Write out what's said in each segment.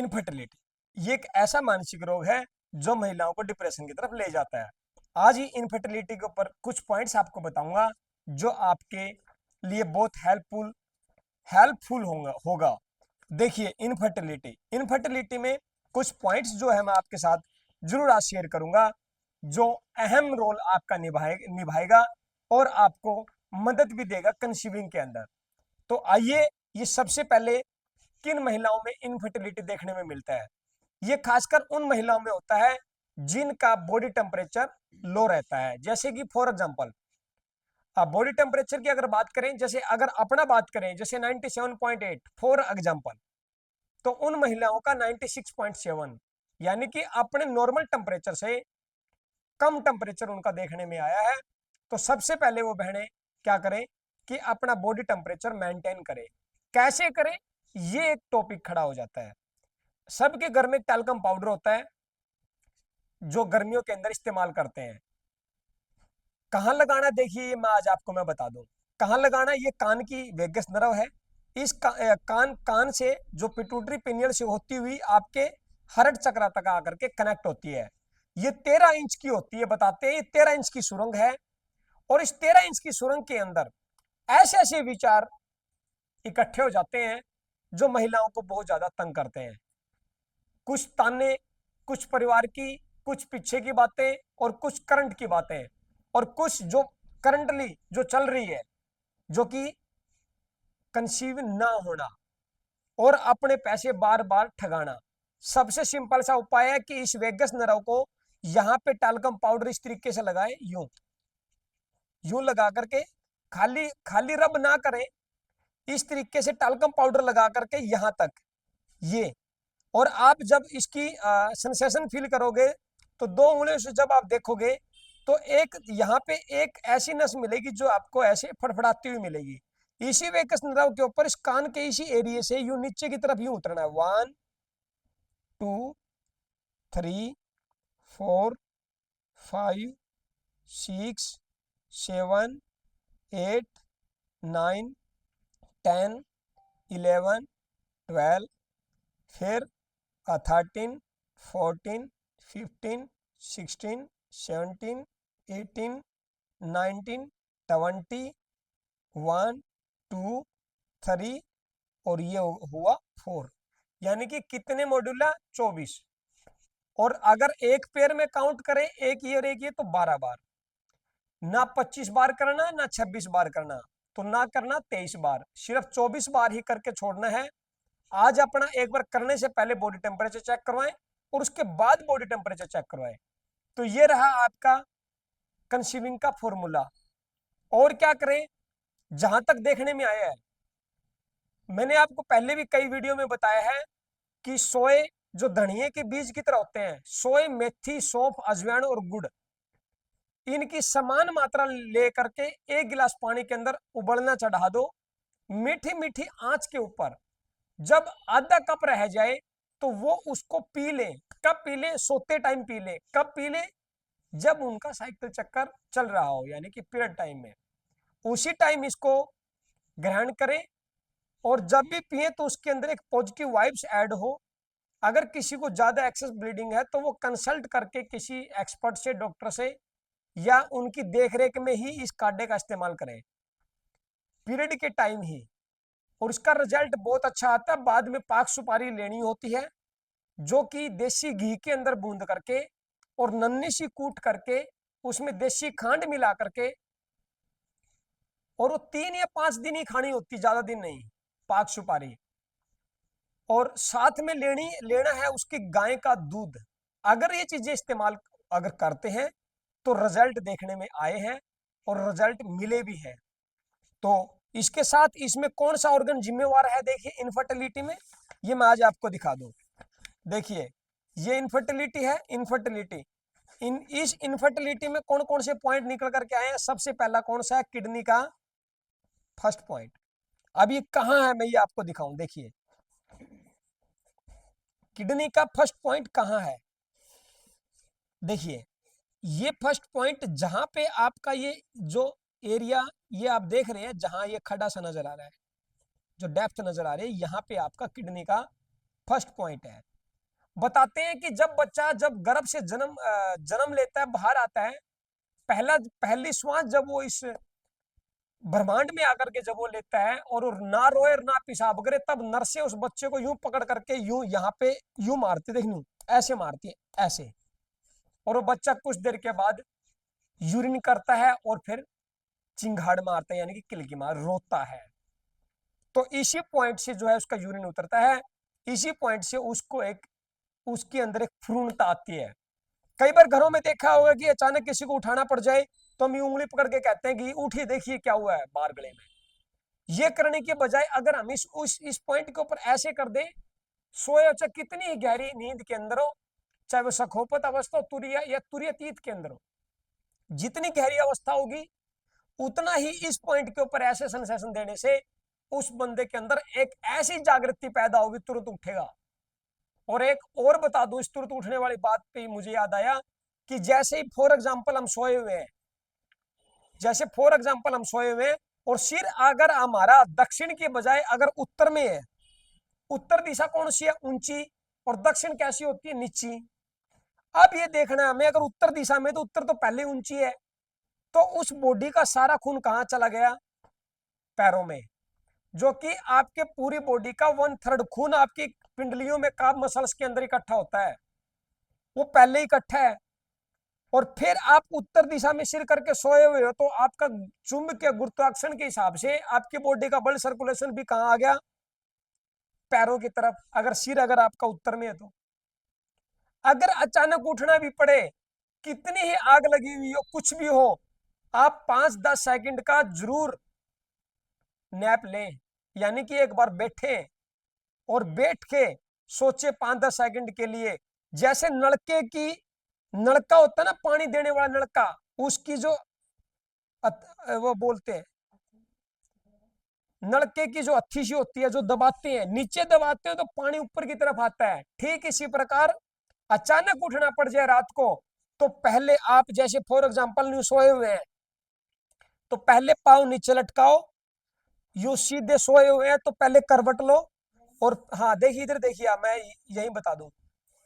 Infertility ये एक ऐसा मानसिक रोग है जो महिलाओं को डिप्रेशन की तरफ ले जाता है। आज ही इनफर्टिलिटी के ऊपर कुछ पॉइंट्स आपको बताऊंगा जो आपके लिए बहुत हेल्पफुल होगा। देखिए, इनफर्टिलिटी इनफर्टिलिटी में कुछ पॉइंट्स जो है मैं आपके साथ जरूर आज शेयर करूंगा जो अहम रोल आपका निभाएगा और आपको मदद भी देगा कंसीविंग के अंदर। तो आइए, ये सबसे पहले किन महिलाओं में इनफर्टिलिटी देखने में मिलता है। ये खासकर उन महिलाओं में होता है जिनका बॉडी टेम्परेचर लो रहता है। जैसे कि फॉर एग्जांपल, बॉडी टेम्परेचर की अगर बात करें, जैसे अगर अपना बात करें, जैसे 97.8 फॉर एग्जांपल, तो उन महिलाओं का 96.7 यानी कि अपने नॉर्मल टेम्परेचर से कम टेम्परेचर उनका देखने में आया है। तो सबसे पहले वो बहनें क्या करें कि अपना बॉडी टेम्परेचर मेंटेन करें। कैसे करें, ये एक टॉपिक खड़ा हो जाता है। सबके घर में टैल्कम पाउडर होता है जो गर्मियों के अंदर इस्तेमाल करते हैं। कहाँ लगाना, देखिए ये मैं आज आपको मैं बता दूं कहाँ लगाना। ये कान की वेगस नर्व है। इस कान से जो पिट्यूटरी पिनियल से होती हुई आपके हर्ट चक्र तक आकर के कनेक्ट होती है। ये 13 इंच की होती है, बताते हैं ये 13 इंच की सुरंग है। और इस 13 इंच की सुरंग के अंदर ऐसे ऐसे विचार इकट्ठे हो जाते हैं जो महिलाओं को बहुत ज्यादा तंग करते हैं। कुछ ताने, कुछ परिवार की, कुछ पीछे की बातें और कुछ करंट की बातें और कुछ जो करंटली जो चल रही है, जो कि कंसीव ना होना और अपने पैसे बार बार ठगाना। सबसे सिंपल सा उपाय है कि इस वेगस नर्व को यहां पे टैल्कम पाउडर इस तरीके से लगाए, यूं यूं लगा करके, खाली खाली रब ना करें, इस तरीके से टैल्कम पाउडर लगा करके यहां तक ये। और आप जब इसकी सेंसेशन फील करोगे तो 2 उंगलियों से जब आप देखोगे तो एक यहाँ पे एक ऐसी नस मिलेगी जो आपको ऐसे फड़फड़ाती हुई मिलेगी। इसी वेगस नर्व के ऊपर इस कान के इसी एरिया से यूं नीचे की तरफ यूं उतरना है। 1 2 3 4 5 6 7 8 9 10 11 12, फिर 13 14 15 16 17 18 19 20 1 2 3 और ये हुआ 4। यानी कि कितने मॉड्यूला 24। और अगर एक पेयर में काउंट करें, एक ये और एक ये, तो 12 बार। ना 25 बार करना, ना 26 बार करना, तो ना करना 23 बार, सिर्फ 24 बार ही करके छोड़ना है। आज अपना एक बार करने से पहले बॉडी टेम्परेचर चेक करवाएं और उसके बाद बॉडी टेम्परेचर चेक करवाएं। तो ये रहा आपका कंसीविंग का फॉर्मूला। और क्या करें, जहां तक देखने में आया है, मैंने आपको पहले भी कई वीडियो में बताया है कि सोए जो धनिए के बीज की तरह होते हैं, सोए, मेथी, सौंफ, अजवाइन और गुड़, इनकी समान मात्रा लेकर के 1 गिलास पानी के अंदर उबलना चढ़ा दो, मीठी मीठी आंच के ऊपर। जब आधा कप रह जाए तो वो उसको पी ले। कब पी ले? सोते टाइम पी ले। कब पी ले? जब उनका साइकिल चक्कर चल रहा हो, यानी कि पीरियड टाइम में, उसी टाइम इसको ग्रहण करें। और जब भी पिए तो उसके अंदर एक पॉजिटिव वाइब्स ऐड हो। अगर किसी को ज्यादा एक्सेस ब्लीडिंग है तो वो कंसल्ट करके किसी एक्सपर्ट से, डॉक्टर से, या उनकी देखरेख में ही इस काढ़े का इस्तेमाल करें, पीरियड के टाइम ही। और इसका रिजल्ट बहुत अच्छा आता है। बाद में पाक सुपारी लेनी होती है जो कि देसी घी के अंदर बूंद करके और नन्ही सी कूट करके उसमें देसी खांड मिला करके, और वो 3 या 5 दिन ही खानी होती, ज्यादा दिन नहीं, पाक सुपारी। और साथ में लेना है उसकी गाय का दूध। अगर ये चीजें इस्तेमाल अगर करते हैं तो रिजल्ट देखने में आए हैं और रिजल्ट मिले भी हैं। तो इसके साथ इसमें कौन सा ऑर्गन जिम्मेवार है, देखिए इनफर्टिलिटी में, ये मैं आज आपको दिखा दूं। देखिए, ये इनफर्टिलिटी है। इनफर्टिलिटी, इस इनफर्टिलिटी में कौन कौन से पॉइंट निकल करके आए हैं। सबसे पहला कौन सा है? किडनी का फर्स्ट पॉइंट। अब ये कहां है, मैं ये आपको दिखाऊं। देखिए, किडनी का फर्स्ट पॉइंट कहां है। देखिए, ये फर्स्ट पॉइंट जहां पे आपका ये जो एरिया ये आप देख रहे हैं, जहां ये खड़ा सा नजर आ रहा है, जो डेप्थ नजर आ रही है, यहां पे आपका किडनी का फर्स्ट पॉइंट है। बताते हैं कि जब बच्चा जब गर्भ से जन्म लेता है, बाहर आता है, पहली श्वास जब वो इस ब्रह्मांड में आकर के जब वो लेता है और वो ना रोए और ना पेशाब करे, तब नर्सें उस बच्चे को यूं पकड़ करके यूं यहाँ पे यूं मारती, देख यूं ऐसे मारती है ऐसे, और वो बच्चा कुछ देर के बाद यूरिन करता है और फिर चिंगाड़ मारता है, यानी कि किलकी मार रोता है। तो इसी पॉइंट से जो है उसका यूरिन उतरता है, इसी पॉइंट से उसको एक उसके अंदर एक भ्रूणता आती है। कई बार घरों में देखा होगा कि अचानक किसी को उठाना पड़ जाए तो हम उंगली पकड़ के कहते हैं कि उठिए देखिए क्या हुआ है बाहर गले में। ये करने के बजाय अगर हम इस पॉइंट के ऊपर ऐसे कर दें, सोए हो चाहे कितनी ही गहरी नींद के अंदर हो, चाहे वो सखोपत अवस्था हो, तुरिया या तुरियतीत के अंदर हो, जितनी गहरी अवस्था होगी उतना ही इस पॉइंट के ऊपर ऐसे सेंसेशन देने से उस बंदे के अंदर एक ऐसी जागृति पैदा होगी, तुरंत उठेगा। और एक और बता दूं, इस तुरंत उठने वाली बात पे मुझे याद आया कि जैसे ही फॉर एग्जाम्पल हम सोए हुए हैं, जैसे फॉर एग्जाम्पल हम सोए हुए हैं और सिर अगर हमारा दक्षिण के बजाय अगर उत्तर में है, उत्तर दिशा कौन सी है? ऊंची, और दक्षिण कैसी होती है? नीची। अब ये देखना है हमें, अगर उत्तर दिशा में तो उत्तर तो पहले ऊंची है, तो उस बॉडी का सारा खून कहां चला गया? पैरों में, जो कि आपके पूरी बॉडी का 1/3 खून आपकी पिंडलियों में काफ मसल्स के अंदर इकट्ठा होता है, वो पहले इकट्ठा है। और फिर आप उत्तर दिशा में सिर करके सोए हुए हो, तो आपका चुंबकीय गुरुत्वाकर्षण के हिसाब से आपकी बॉडी का ब्लड सर्कुलेशन भी कहां आ गया? पैरों की तरफ, अगर सिर अगर आपका उत्तर में है तो। अगर अचानक उठना भी पड़े, कितनी ही आग लगी हुई हो, कुछ भी हो, आप 5-10 सेकंड का जरूर नैप लें, यानी कि एक बार बैठे और बैठ के सोचे 5-10 सेकंड के लिए। जैसे नलका होता है ना, पानी देने वाला नलका, उसकी जो वो बोलते हैं नलके की जो अच्छी सी होती है, जो दबाते हैं, नीचे दबाते हैं तो पानी ऊपर की तरफ आता है। ठीक इसी प्रकार अचानक उठना पड़ जाए रात को, तो पहले आप जैसे फॉर एग्जांपल न्यू सोए हुए हैं, तो पहले पाँव नीचे लटकाओ, यू सीधे सोए हुए हैं तो पहले करवट लो। और हाँ देखिए, इधर देखिए, मैं यही बता दूं,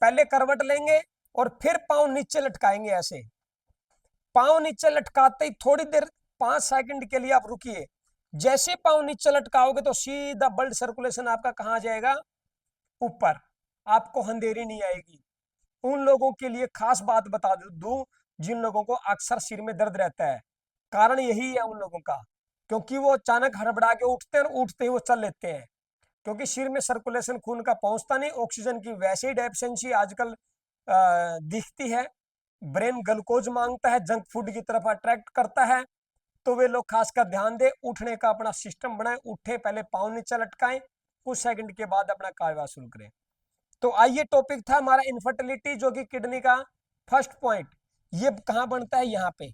पहले करवट लेंगे और फिर पाँव नीचे लटकाएंगे ऐसे। पाँव नीचे लटकाते ही थोड़ी देर 5 सेकंड के लिए आप रुकिए। जैसे पाँव नीचे लटकाओगे तो सीधा ब्लड सर्कुलेशन आपका कहाँ जाएगा? ऊपर। आपको अंधेरी नहीं आएगी। उन लोगों के लिए खास बात बता दूं जिन लोगों को अक्सर सिर में दर्द रहता है, कारण यही है उन लोगों का, क्योंकि वो अचानक हड़बड़ा के उठते हैं और उठते ही वो चल लेते हैं, क्योंकि सिर में सर्कुलेशन खून का पहुंचता नहीं, ऑक्सीजन की वैसे ही डेफिशिएंसी आजकल दिखती है। ब्रेन ग्लूकोज मांगता है, जंक फूड की तरफ अट्रैक्ट करता है। तो वे लोग खासकर ध्यान दें, उठने का अपना सिस्टम बनाएं, उठे पहले पाँव नीचे लटकाएं, कुछ सेकंड के बाद अपना कार्यवाही शुरू करें। तो आइए, टॉपिक था हमारा इनफर्टिलिटी, जो कि किडनी का फर्स्ट पॉइंट। ये कहाँ बनता है? यहाँ पे,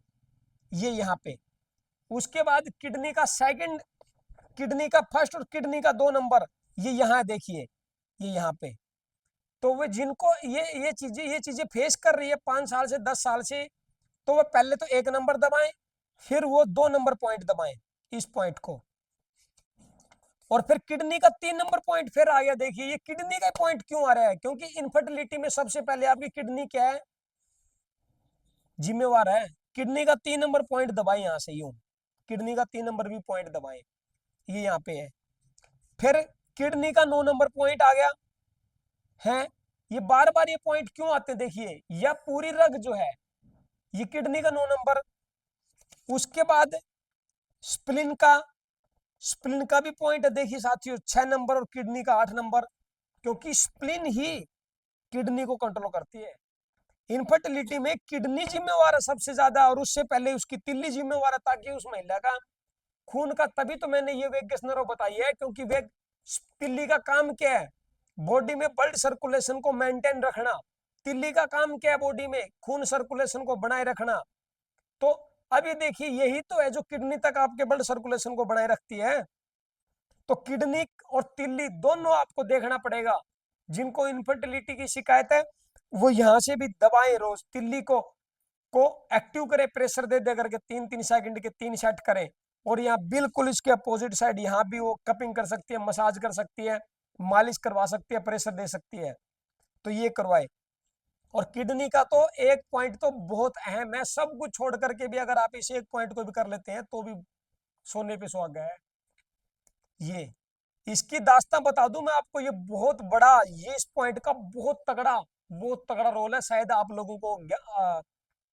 ये यहाँ पे। उसके बाद किडनी का सेकंड, किडनी का फर्स्ट और किडनी का 2 नंबर, ये यहाँ देखिए, ये यहाँ पे। तो वे जिनको ये चीजें फेस कर रही है 5 साल से 10 साल से, तो वो पहले तो 1 नंबर दबाएं, फिर वो 2 नंबर पॉइंट दबाएं, इस पॉइंट को। और फिर किडनी का 3 नंबर पॉइंट फिर आ गया। देखिए ये किडनी का पॉइंट क्यों आ रहा है? क्योंकि इनफर्टिलिटी में सबसे पहले आपकी किडनी क्या है? जिम्मेवार है। किडनी का 3 नंबर पॉइंट दबाएं यहां से, यूं किडनी का 3 नंबर भी पॉइंट दबाएं, ये यहाँ पे है। फिर किडनी का 9 नंबर पॉइंट आ गया है। ये बार बार ये पॉइंट क्यों आते हैं? देखिए यह पूरी रग जो है, ये किडनी का 9 नंबर। उसके बाद स्प्लिन का, स्प्लिन का भी पॉइंट है, देखिए साथियों, 6 नंबर, और किडनी का 8 नंबर, क्योंकि स्प्लिन ही किडनी को कंट्रोल करती है। इनफर्टिलिटी में किडनी जिम्मेवार है सबसे ज्यादा, और उससे पहले उसकी तिल्ली जिम्मेवार है, ताकि उस महिला का खून का, तभी तो मैंने ये वेगस नर्व बताई है, क्योंकि वेग तिल्ली का काम क्या है? बॉडी में ब्लड सर्कुलेशन को मेंटेन रखना। तिल्ली का काम क्या है? बॉडी में खून सर्कुलेशन को बनाए रखना। तो अब ये देखिए, यही तो है जो किडनी तक आपके ब्लड सर्कुलेशन को बनाए रखती है। तो किडनी और तिल्ली दोनों आपको देखना पड़ेगा। जिनको इनफर्टिलिटी की शिकायत है वो यहां से भी दबाएं, रोज तिल्ली को एक्टिव करें, प्रेशर दे दे करके 3-3 सेकंड के 3 सेट करें। और यहाँ बिल्कुल इसके अपोजिट साइड, यहाँ भी वो कपिंग कर सकती है, मसाज कर सकती है, मालिश करवा सकती है, प्रेशर दे सकती है। तो ये करवाए। और किडनी का तो एक पॉइंट तो बहुत अहम है, सब कुछ छोड़ करके भी अगर आप इस एक पॉइंट को भी कर लेते हैं तो भी सोने पे सुहागा है। ये इसकी दास्तां बता दूं मैं आपको, ये बहुत बड़ा, ये इस पॉइंट का बहुत तगड़ा रोल है, शायद आप लोगों को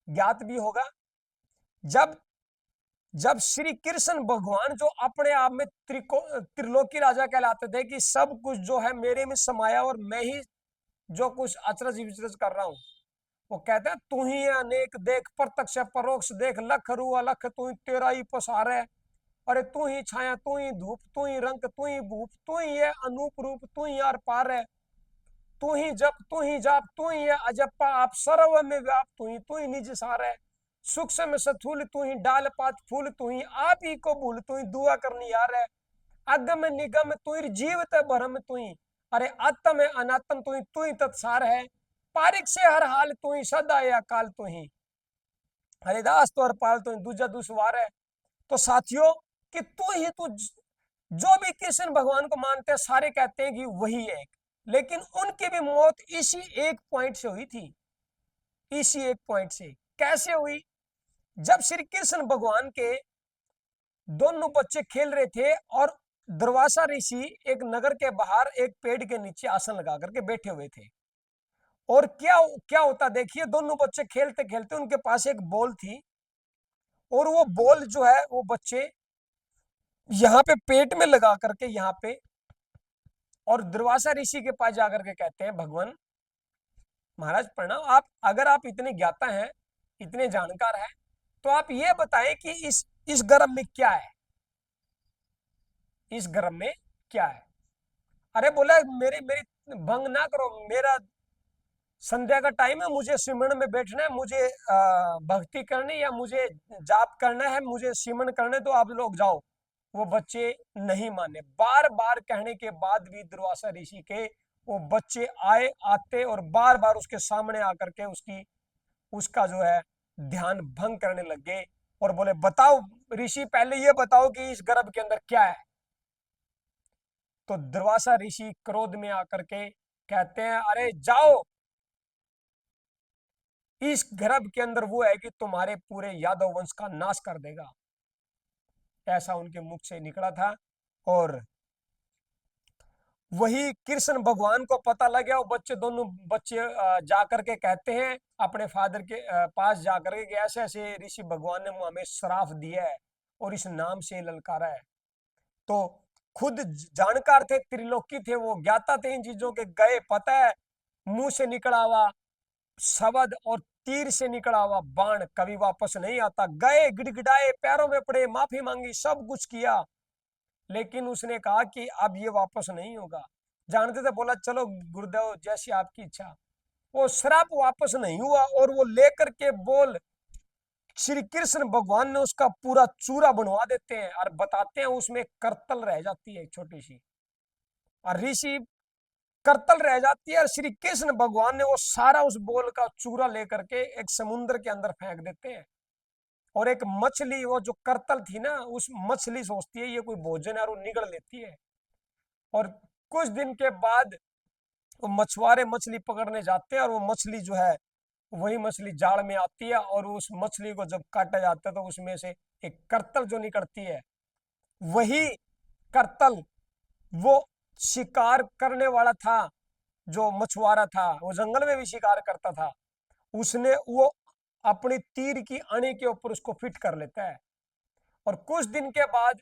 ज्ञात भी होगा। जब जब श्री कृष्ण भगवान जो अपने आप में त्रिलोकी राजा कहलाते थे कि सब कुछ जो है मेरे में समाया और मैं ही जो कुछ अचरज विचरज कर रहा हूं, वो कहते हैं तू ही है अनेक देख प्रत्यक्ष परोक्ष देख लख रू अलख तू ही तेरा ही पसार है। अरे तू ही छाया तू ही धूप तू ही रंग तू ही भूप तू ही है अनूप रूप तू ही आर पार है। तू ही जप तू ही जाप तू ही है अजप्पा आप सर्व में व्याप तू ही निज सार है। सूक्ष्म सथूल तू ही डाल पात फूल तू ही आप ही को भूल तू ही दुआ करनी यार है। अगम निगम तू ही जीवत भरम तू ही। अरे आत्म है अनात्म तू ही तत्सार है। पारिक से हर हाल तू ही सदा या काल तू ही। हरिदास तो हर पाल तू ही दूजा दुसवार है। तो साथियों कि तू जो भी कृष्ण भगवान को मानते हैं सारे कहते हैं कि वही है एक, लेकिन उनकी भी मौत इसी एक पॉइंट से हुई थी। इसी एक पॉइंट से कैसे हुई? जब श्री कृष्ण भगवान के दोनों बच्चे खेल रहे थे और दुर्वासा ऋषि एक नगर के बाहर एक पेड़ के नीचे आसन लगा करके बैठे हुए थे। और क्या क्या होता देखिए, दोनों बच्चे खेलते खेलते उनके पास एक बॉल थी और वो बॉल जो है वो बच्चे यहाँ पे पेट में लगा करके यहाँ पे, और दुर्वासा ऋषि के पास जाकर के कहते हैं भगवान महाराज प्रणाम, आप अगर आप इतने ज्ञाता हैं इतने जानकार हैं तो आप ये बताएं कि इस गर्भ में क्या है, इस गर्भ में क्या है। अरे बोला मेरी मेरी भंग ना करो, मेरा संध्या का टाइम है, मुझे सिमरन में बैठना है, मुझे भक्ति करनी या मुझे जाप करना है, मुझे सिमरन करने तो आप लोग जाओ। वो बच्चे नहीं माने, बार बार कहने के बाद भी दुर्वासा ऋषि के वो बच्चे आते और बार बार उसके सामने आकर के उसका जो है ध्यान भंग करने लग गए और बोले बताओ ऋषि पहले ये बताओ कि इस गर्भ के अंदर क्या है। तो दुर्वासा ऋषि क्रोध में आकर के कहते हैं अरे जाओ, इस गर्भ के अंदर वो है कि तुम्हारे पूरे यादव वंश का नाश कर देगा। ऐसा उनके मुख से निकला था। और वही कृष्ण भगवान को पता लग गया, वो बच्चे दोनों बच्चे जाकर के कहते हैं अपने फादर के पास जाकर के ऐसे ऐसे ऋषि भगवान ने हमें श्राप दिया है और इस नाम से ललकारा है। तो खुद जानकार थे, त्रिलोकी थे, वो ज्ञाता थे इन चीजों के, गए पता है मुंह से निकला हुआ शब्द और तीर से निकला हुआ बाण कभी वापस नहीं आता। गए गिड़गिड़ाए पैरों में पड़े माफी मांगी सब कुछ किया, लेकिन उसने कहा कि अब ये वापस नहीं होगा। जानते थे, बोला चलो गुरुदेव जैसी आपकी इच्छा। वो श्राप वापस नहीं हुआ और वो लेकर के बोल श्री कृष्ण भगवान ने उसका पूरा चूरा बनवा देते हैं और बताते हैं उसमें करतल रह जाती है छोटी सी, और ऋषि करतल रह जाती है और श्री कृष्ण भगवान ने वो सारा उस बोल का चूरा लेकर के एक समुद्र के अंदर फेंक देते हैं। और एक मछली, वो जो करतल थी ना, उस मछली सोचती है ये कोई भोजन है और वो निगल लेती है। और कुछ दिन के बाद वो मछुआरे मछली पकड़ने जाते हैं और वो मछली जो है वही मछली जाल में आती है और उस मछली को जब काटा जाता है तो उसमें से एक करतल जो निकलती है, वही करतल वो शिकार करने वाला था, जो मछुआरा था वो जंगल में भी शिकार करता था, उसने वो अपनी तीर की अणी के ऊपर उसको फिट कर लेता है। और कुछ दिन के बाद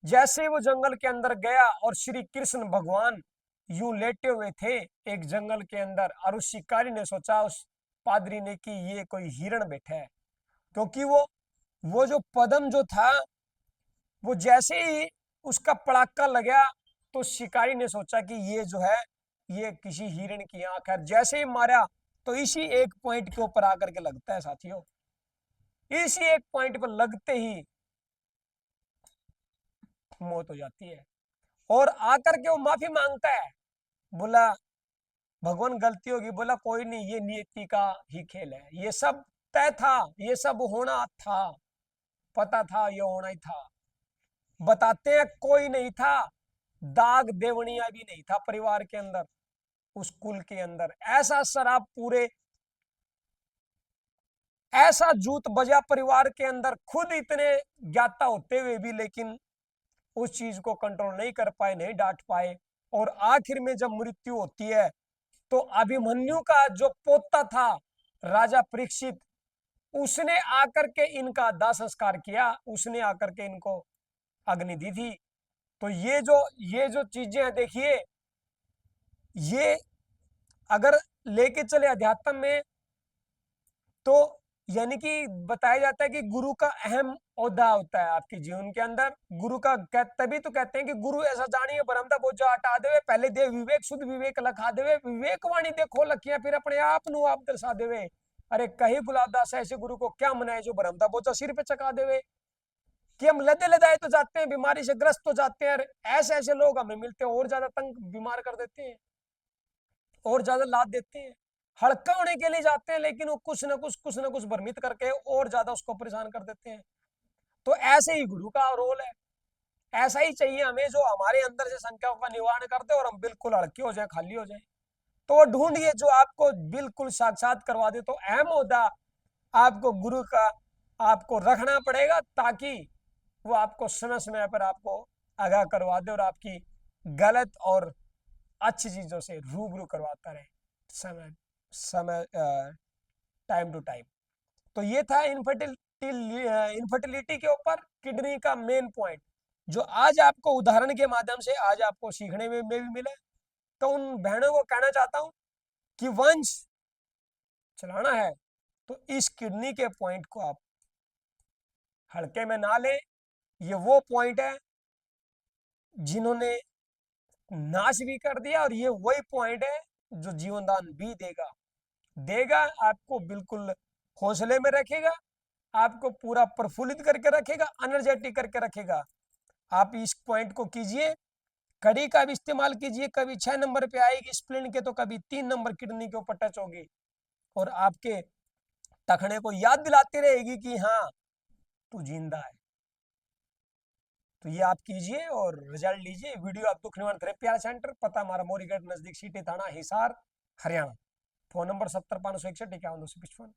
जैसे ही वो जंगल के अंदर गया और श्री कृष्ण भगवान यूं लेटे हुए थे एक जंगल के अंदर, और उस शिकारी ने सोचा, उस पादरी ने, कि ये कोई हिरण बैठा है, क्योंकि वो जो पदम जो था वो जैसे ही उसका पड़ाका लगा तो शिकारी ने सोचा कि ये जो है ये किसी हिरण की आंख है। जैसे ही मारा तो इसी एक पॉइंट के ऊपर आकर के लगता है साथियों, इसी एक पॉइंट पर लगते ही मौत हो जाती है। और आकर के वो माफी मांगता है, बोला भगवान गलती होगी, बोला कोई नहीं, ये नियति का ही खेल है, ये सब तय था, ये सब होना था, पता था ये होना ही था। बताते हैं कोई नहीं था, दाग देवनिया भी नहीं था परिवार के अंदर, उस कुल के अंदर ऐसा शराब पूरे, ऐसा जूत बजा परिवार के अंदर खुद इतने ज्ञाता होते हुए भी लेकिन उस चीज को कंट्रोल नहीं कर पाए, नहीं डांट पाए। और आखिर में जब मृत्यु होती है तो अभिमन्यु का जो पोता था राजा परीक्षित, उसने आकर के इनका दाह संस्कार किया, उसने आकर के इनको अग्नि दी थी। तो ये जो चीजें हैं देखिए, ये अगर लेके चले अध्यात्म में तो यानी कि बताया जाता है कि गुरु का अहम ओहदा होता है आपके जीवन के अंदर। गुरु का तभी तो कहते हैं कि गुरु ऐसा जानिए बरमदा बोझा हटा देवे, पहले दे विवेक शुद्ध विवेक लखा देवे, विवेक वाणी देखो लखिया फिर अपने आप नु आप दर्शा देवे। अरे कही गुलाबदास ऐसे गुरु को क्या मनाए जो बरमदा बोझा सिर पे चका देवे। कि हम लदे लदाए तो जाते हैं, बीमारी से ग्रस्त तो जाते हैं, ऐसे ऐसे लोग हमें मिलते हैं और ज्यादा तंग बीमार कर देते हैं और ज्यादा लाद देते हैं। हल्का होने के लिए जाते हैं लेकिन वो कुछ ना कुछ भ्रमित करके और ज्यादा उसको परेशान कर देते हैं। तो ऐसे ही गुरु का रोल है, ऐसा ही चाहिए हमें जो हमारे अंदर से शंकाओं का निवारण कर दे और हम बिल्कुल हल्के हो जाए, खाली हो जाए। तो वो ढूंढिए जो आपको बिल्कुल साक्षात करवा दे। तो अहम होता आपको गुरु का आपको रखना पड़ेगा ताकि वो आपको समय समय पर आपको आगाह करवा दे और आपकी गलत और अच्छी चीजों से रूबरू करवाता रहे समय समय टाइम टू टाइम। तो ये था इनफर्टिलिटी के ऊपर किडनी का मेन पॉइंट जो आज आपको उदाहरण के माध्यम से आज आपको सीखने में भी मिले। तो उन बहनों को कहना चाहता हूं कि वंश चलाना है तो इस किडनी के पॉइंट को आप हल्के में ना लें। ये वो पॉइंट है जिन्होंने नाश भी कर दिया और ये वही पॉइंट है जो जीवन दान भी देगा देगा आपको बिल्कुल हौसले में रखेगा, आपको पूरा प्रफुल्लित करके रखेगा, एनर्जेटिक करके रखेगा। आप इस पॉइंट को कीजिए, कड़ी का भी इस्तेमाल कीजिए, कभी 6 नंबर पे आएगी स्प्लिन के तो कभी 3 नंबर किडनी के ऊपर टच होगी और आपके टखने को याद दिलाती रहेगी कि हाँ तू जिंदा है। तो ये आप कीजिए और रिजल्ट लीजिए। वीडियो आप दुख निवारण थेरेपी सेंटर, पता हमारा मोरीगढ़ नजदीक सिटी थाना हिसार हरियाणा। Phone number 70 561 51 255।